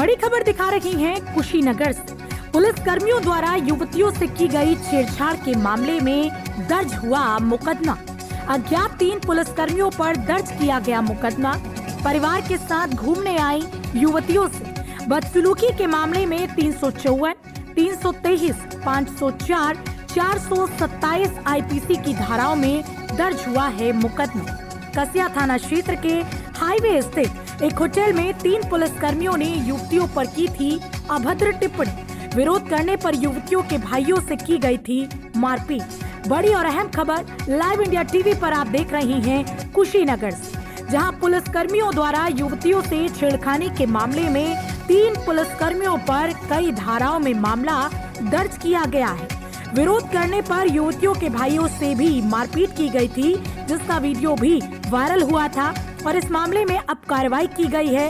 बड़ी खबर दिखा रही हैं कुशीनगर से। पुलिस कर्मियों द्वारा युवतियों से की गई छेड़छाड़ के मामले में दर्ज हुआ मुकदमा। अज्ञात 3 पुलिस कर्मियों पर दर्ज किया गया मुकदमा। परिवार के साथ घूमने आई युवतियों से बदसलूकी के मामले में 354, 323, 504, 427 आईपीसी की धाराओं में दर्ज हुआ है मुकदमा। कसिया थाना क्षेत्र के हाईवे स्थित एक होटल में 3 पुलिस कर्मियों ने युवतियों पर की थी अभद्र टिप्पणी। विरोध करने पर युवतियों के भाइयों से की गई थी मारपीट। बड़ी और अहम खबर लाइव इंडिया टीवी पर आप देख रही हैं कुशीनगर से, जहां पुलिस कर्मियों द्वारा युवतियों से छेड़खानी के मामले में 3 पुलिस कर्मियों पर कई धाराओं में मामला दर्ज किया गया है। विरोध करने पर युवतियों के भाइयों से भी मारपीट की गई थी, जिसका वीडियो भी वायरल हुआ था और इस मामले में अब कार्रवाई की गई है।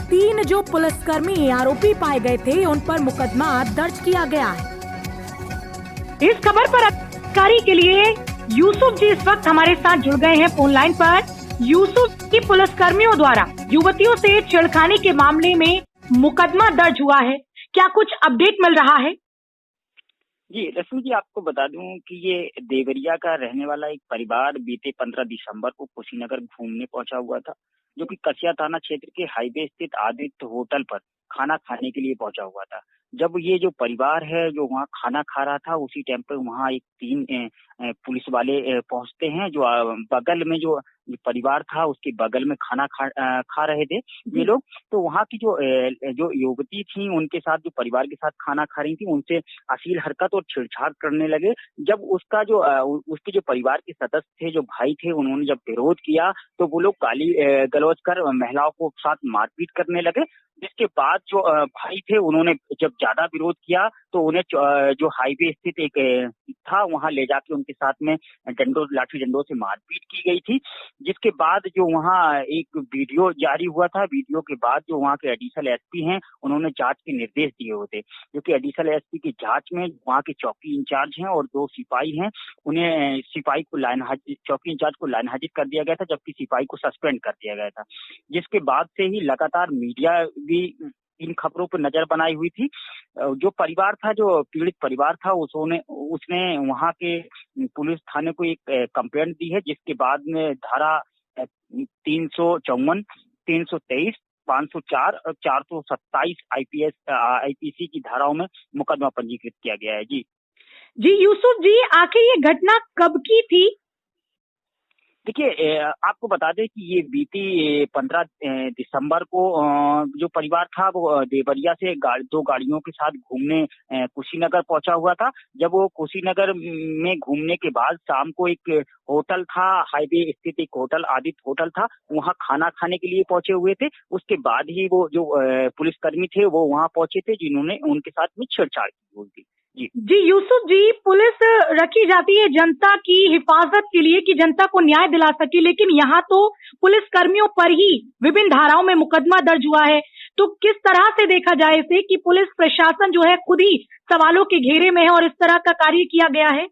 3 जो पुलिसकर्मी आरोपी पाए गए थे उन पर मुकदमा दर्ज किया गया है। इस खबर पर जानकारी के लिए यूसुफ जी इस वक्त हमारे साथ जुड़ गए हैं फोन लाइन पर। यूसुफ की पुलिसकर्मियों द्वारा युवतियों से छेड़खानी के मामले में मुकदमा दर्ज हुआ है, क्या कुछ अपडेट मिल रहा है? जी रश्मि जी, आपको बता दूं कि ये देवरिया का रहने वाला एक परिवार बीते 15 दिसंबर को कुशीनगर घूमने पहुंचा हुआ था, जो कि कसिया थाना क्षेत्र के हाईवे स्थित आदित्य होटल पर खाना खाने के लिए पहुंचा हुआ था। जब ये जो परिवार है जो वहाँ खाना खा रहा था, उसी टाइम पर वहाँ एक 3 पुलिस वाले पहुंचते हैं, जो बगल में जो परिवार था उसके बगल में खाना खा रहे थे ये लोग। तो वहाँ की जो युवती थी उनके साथ, जो परिवार के साथ खाना खा रही थी, उनसे अश्लील हरकत और छेड़छाड़ करने लगे। जब उसके जो परिवार के सदस्य थे, जो भाई थे, उन्होंने जब विरोध किया तो वो लोग गाली गलौज कर महिलाओं को साथ मारपीट करने लगे। जिसके बाद जो भाई थे उन्होंने जब ज्यादा विरोध किया तो उन्हें जो हाईवे स्थित एक था वहां ले जाके उनके साथ में लाठी डंडों से मारपीट की गई थी। जिसके बाद जो वहां एक वीडियो जारी हुआ था, वीडियो के बाद जो वहां के एडिशनल एसपी हैं उन्होंने जांच के निर्देश दिए हुए थे, जो कि एडिशनल एसपी की जांच में वहां के चौकी इंचार्ज हैं और 2 सिपाही हैं, उन्हें चौकी इंचार्ज को लाइन हाजिर कर दिया गया था, जबकि सिपाही को सस्पेंड कर दिया गया था। जिसके बाद से ही लगातार मीडिया भी इन खबरों पर नजर बनाई हुई थी। जो परिवार था, जो पीड़ित परिवार था, उसने वहां के पुलिस थाने को एक कंप्लेंट दी है, जिसके बाद में धारा 354, 323, 504 और 427 आईपीसी की धाराओं में मुकदमा पंजीकृत किया गया है। जी यूसुफ जी, आखिर ये घटना कब की थी? देखिए, आपको बता दें कि ये बीती 15 दिसंबर को जो परिवार था वो देवरिया से 2 गाड़ियों के साथ घूमने कुशीनगर पहुंचा हुआ था। जब वो कुशीनगर में घूमने के बाद शाम को एक होटल था, हाईवे स्थित एक होटल, आदित्य होटल था, वहां खाना खाने के लिए पहुंचे हुए थे। उसके बाद ही वो जो पुलिसकर्मी थे वो वहां पहुंचे थे, जिन्होंने उनके साथ में छेड़छाड़ की हुई थी। जी यूसुफ जी, पुलिस रखी जाती है जनता की हिफाजत के लिए कि जनता को न्याय दिला सके, लेकिन यहाँ तो पुलिस कर्मियों पर ही विभिन्न धाराओं में मुकदमा दर्ज हुआ है। तो किस तरह से देखा जाए इसे कि पुलिस प्रशासन जो है खुद ही सवालों के घेरे में है और इस तरह का कार्य किया गया है?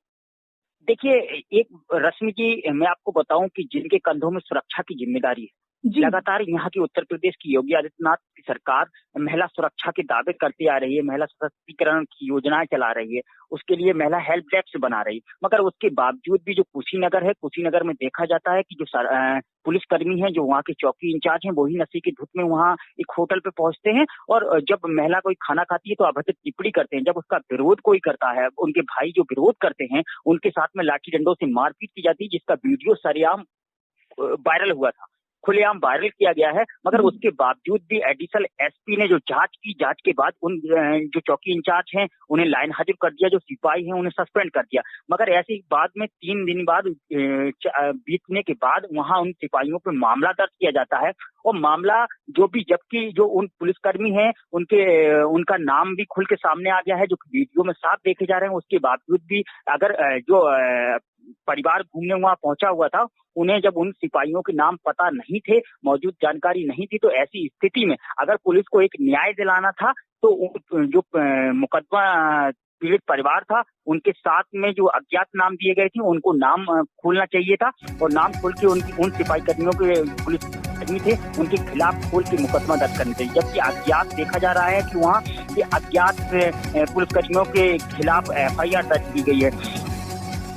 देखिए, एक रश्मि जी, मैं आपको बताऊं कि जिनके कंधों में सुरक्षा की जिम्मेदारी है, लगातार यहाँ की उत्तर प्रदेश की योगी आदित्यनाथ की सरकार महिला सुरक्षा के दावे करती आ रही है, महिला सशक्तिकरण की योजनाएं चला रही है, उसके लिए महिला हेल्प डेस्क बना रही है। मगर उसके बावजूद भी जो कुशीनगर है, कुशीनगर में देखा जाता है कि जो पुलिसकर्मी हैं, जो वहाँ के चौकी इंचार्ज हैं, वही नशे की धुत में वहाँ एक होटल पे पहुंचते हैं और जब महिला कोई खाना खाती है तो अभद्र टिप्पणी करते हैं। जब उसका विरोध कोई करता है, उनके भाई जो विरोध करते हैं, उनके साथ में लाठी डंडों से मारपीट की जाती है, जिसका वीडियो सरेआम वायरल हुआ था, खुलेआम वायरल किया गया है। मगर उसके बावजूद भी एडिशनल एसपी ने जो जांच के बाद उन जो चौकी इंचार्ज हैं उन्हें लाइन हाजिर कर दिया, जो सिपाही हैं उन्हें सस्पेंड कर दिया। मगर ऐसे ही बाद में 3 दिन बाद बीतने के बाद वहां उन सिपाहियों पे मामला दर्ज किया जाता है और मामला जबकि जो उन पुलिसकर्मी हैं उनका नाम भी खुल के सामने आ गया है, जो वीडियो में साफ देखे जा रहे हैं। उसके बावजूद भी अगर जो परिवार घूमने वहां पहुंचा हुआ था, उन्हें जब उन सिपाहियों के नाम पता नहीं थे, मौजूद जानकारी नहीं थी, तो ऐसी स्थिति में अगर पुलिस को एक न्याय दिलाना था तो जो मुकदमा पीड़ित परिवार था उनके साथ में जो अज्ञात नाम दिए गए थे उनको नाम खोलना चाहिए था और नाम खोल के उन सिपाही कर्मियों के पुलिस आदमी थे उनके खिलाफ खोल के मुकदमा दर्ज करना चाहिए, जबकि अज्ञात देखा जा रहा है कि वहाँ ये अज्ञात पुलिसकर्मियों के खिलाफ FIR दर्ज की गई है।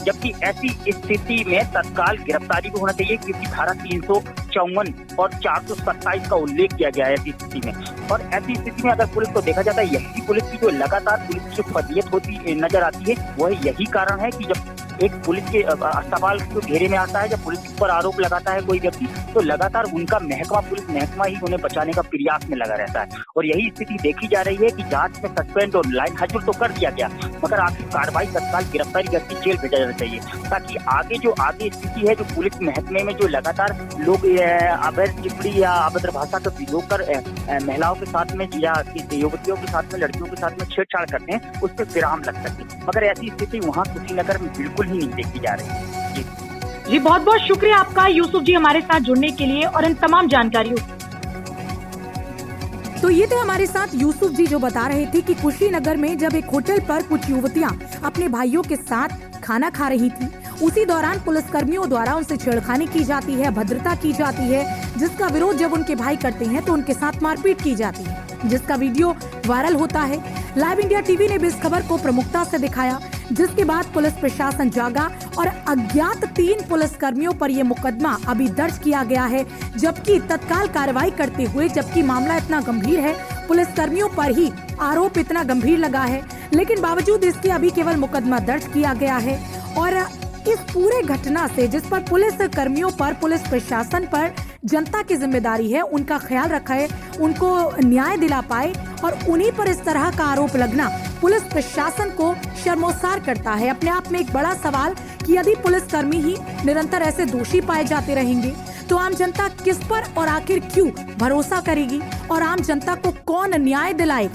जबकि ऐसी स्थिति में तत्काल गिरफ्तारी भी होना चाहिए, क्योंकि धारा 354 और 427 का उल्लेख किया गया है ऐसी स्थिति में। और ऐसी स्थिति में अगर पुलिस को देखा जाता है, यही पुलिस की जो लगातार पुलिस की जो फजीयत होती नजर आती है, वह यही कारण है कि जब एक पुलिस के सवाल के घेरे में आता है, जब पुलिस पर आरोप लगाता है कोई व्यक्ति, तो लगातार उनका महकमा, पुलिस महकमा ही उन्हें बचाने का प्रयास में लगा रहता है। और यही स्थिति देखी जा रही है कि जांच में सस्पेंड और लाइन हाजिर तो कर दिया गया, मगर आखिर कार्रवाई तत्काल गिरफ्तारी करके जेल भेजा जाना चाहिए, ताकि आगे जो स्थिति है, जो पुलिस महकमे में जो लगातार लोग अवैध टिप्पणी या अभद्र भाषा का प्रयोग कर महिलाओं के साथ में या युवतियों के साथ में, लड़कियों के साथ में छेड़छाड़ करते हैं, उस पर विराम लग सकती। मगर ऐसी स्थिति वहाँ कुशीनगर में बिल्कुल ही नहीं देखी जा रही है। जी बहुत बहुत शुक्रिया आपका यूसुफ जी हमारे साथ जुड़ने के लिए और इन तमाम जानकारियों। तो ये थे हमारे साथ यूसुफ जी, जो बता रहे थे कि कुशीनगर में जब एक होटल पर कुछ युवतियां अपने भाइयों के साथ खाना खा रही थी, उसी दौरान पुलिसकर्मियों द्वारा उनसे छेड़खानी की जाती है, भद्रता की जाती है, जिसका विरोध जब उनके भाई करते हैं तो उनके साथ मारपीट की जाती है, जिसका वीडियो वायरल होता है। लाइव इंडिया टीवी ने भी इस खबर को प्रमुखता से दिखाया, जिसके बाद पुलिस प्रशासन जागा और अज्ञात 3 पुलिसकर्मियों पर यह मुकदमा अभी दर्ज किया गया है, जबकि तत्काल कार्रवाई करते हुए, जबकि मामला इतना गंभीर है, पुलिसकर्मियों पर ही आरोप इतना गंभीर लगा है, लेकिन बावजूद इसके अभी केवल मुकदमा दर्ज किया गया है। और इस पूरे घटना से, जिस पर पुलिस कर्मियों पर, पुलिस प्रशासन पर जनता की जिम्मेदारी है, उनका ख्याल रखा है, उनको न्याय दिला पाए, और उन्हीं पर इस तरह का आरोप लगना पुलिस प्रशासन को शर्मोसार करता है। अपने आप में एक बड़ा सवाल कि यदि पुलिसकर्मी ही निरंतर ऐसे दोषी पाए जाते रहेंगे तो आम जनता किस पर और आखिर क्यों भरोसा करेगी, और आम जनता को कौन न्याय दिलाएगा।